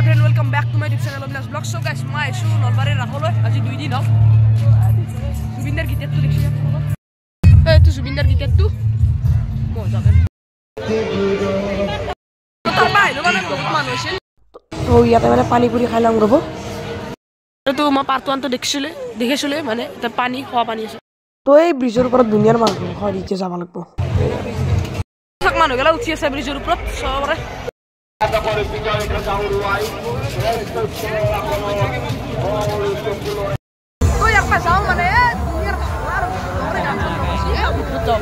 my friend, welcome back to my YouTube channel Abhilash Vlog. So guys, my issue Nalbari Raholo আজি 2 দিন হল জুবিন্দার গীতটো দেখছি আপনারা এই তো জুবিন্দার গীতটো মজা করে তো তার বাইরে মানে বহুত মানুষ আছে তো ইয়াতে মানে পানি পুরি খাইলাম রব তো মই পার্টওয়ান তো দেখেছিলে মানে তা পানি খাওয়া পানি আছে তো এই ব্রিজের উপর দুনিয়ার মানুষ হয় নিচে যাব লাগব সব মানুষ গলা উঠি আছে ব্রিজের উপর সবরে तो यार मैं जाऊं मैंने यार और गांव से है तो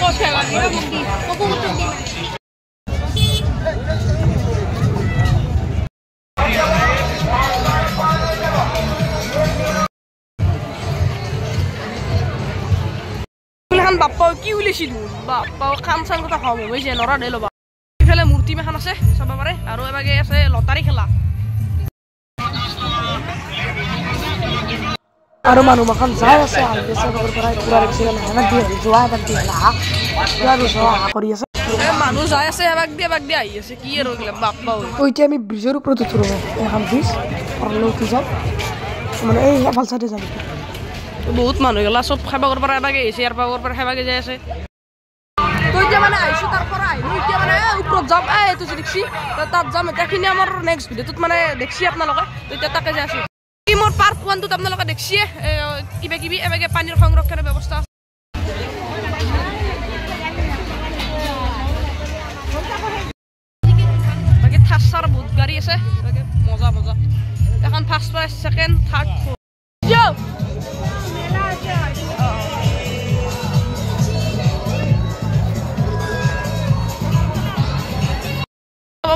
बहुत है वाली ना मुंडी तो बहुत मुंडी kan bapak ki ule silu bapak kan sang kota kamu wes nora delo ba ifele murti me kan ase sababare aro ebage ase lotari khela aro manu makan jay ase albesa bagor parai pura reksil na dia joa da dia la pura joa kori ase manu jay ase ebag dia ai ase ki ero gele bappa oite ami bridger upor uthro এখন bridge আর লতি যাও মানে এই ভাল সাইডে যাবি বহুত মানুহ গলা সব খাবাগৰ পৰা এবাগে এছে ইয়াৰ পাগৰ পৰা খাবাগে যাই আছে তো এতিয়া মানে আইছো তাৰ পৰা আইলো এতিয়া মানে ওপৰত যাম এইটো দেখছি তাত যাম এটাখিনি আমাৰ নেক্সট ভিডিওত মানে দেখছি আপোনালোকে তো এতিয়া তাকে যাই আছো কি মোৰ পাৰ্ট 1 টো আপোনালোকে দেখছি কিবা কিবি এবাগে পানীৰ সংৰক্ষণৰ ব্যৱস্থা বাকি থাছাৰ বহুত গাড়ী আছে মজা মজা এখন ফাৰ্ষ্ট প্ৰাইজ সেকেন্ড থাৰ্ড যো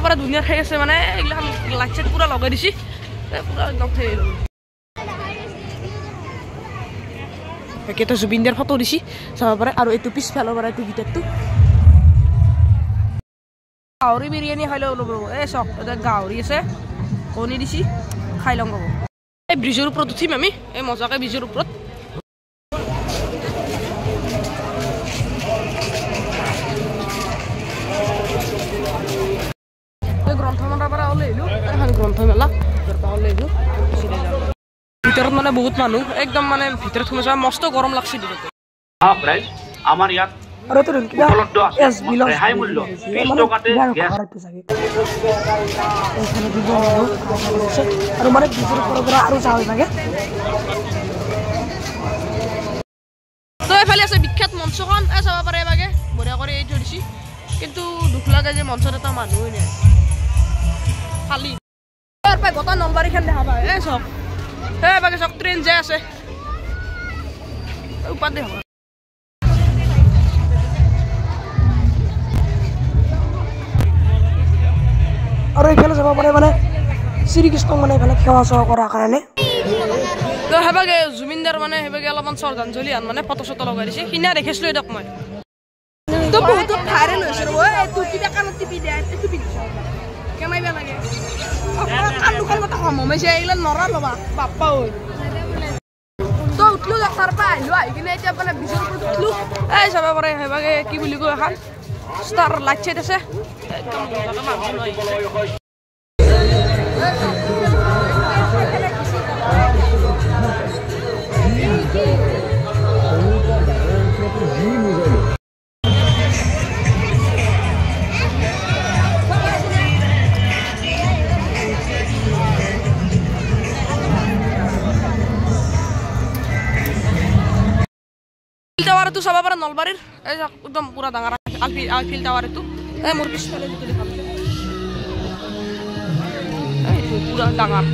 para dunia খাই আছে মানে এগুলা লাইট সেট পুরা লগাই দিছি পুরা একদম થઈ একেটা জুবিন্দার ফটো দিছি চাব পারে আর এটু পিছ ফেলো পারে এটু গিটারটো গাউরি বিরিয়ানি খাইলো লব এ সব এটা গাউরি আছে কোনি দিছি খাই লং গব এই ব্রিজের উপর উঠিম আমি এই মজাকে ব্রিজের উপর গ্রন্থমেলা ভিতৰত মানে বহুত মানুহ একদম মানে ভিতৰত সোমাইছে মস্ত গৰম লাগছে ভিতৰত প্ৰাইস আমাৰ ইয়াত আৰু তো উপলব্ধ আছে ৰেহাই মূল্য 20 টকাতে গ্যাস এখানে দিব আৰু মানে ভিতৰৰ পৰা আৰু চাই লাগে তো এফালে আছে বিখ্যাত মঞ্চখন চাব পাৰে এবাগে বঢ়িয়া কৰি এই থৈছি কিন্তু দুখ লাগে যে মঞ্চত এটা মানুহ নাই খালি আর পাই গটা নলবাৰী খান দেখা পায় এ সব এ বাকি সব ট্ৰেন যায় আছে উপাৰ দে আৰ এইফালে যাব পাৰে মানে শ্ৰীকৃষ্ণ মানে এইফালে সেৱা সেৱা কৰাৰ কাৰণে তো হেবাগে জুবিনদাৰ মানে হেবাগে অলপমান শ্ৰদ্ধাঞ্জলি আন মানে ফটো চটো লগাই দিছে কিনা দেখিছিলো এডক মই তো বহুত ভাইৰেল হৈছে ৰ এই তুই কিবা কানত টিপি দে এইটো টিপি কেমাই বেয়া লাগে কান দুখন কথা কম হৈছে এইলা নৰা লবা বাপ্পা ঐ তো উঠলো তাৰ পৰা আহিলো আহি কিনে এতিয়া মানে বিজৰ ওপৰত উঠলো এই চাব পাৰে হেবাগে কি বুলি কয় এখন ষ্টাৰ লাইট সেট আছে একদম মজাটা মানুহ নহয় টাওয়ার তো সবার নলবাড়ির একদম পুরা ডাঙর আলফিল টাওয়ার তো এই মোর পিছনে দিতে দেখাম এই পুরা ডাঙর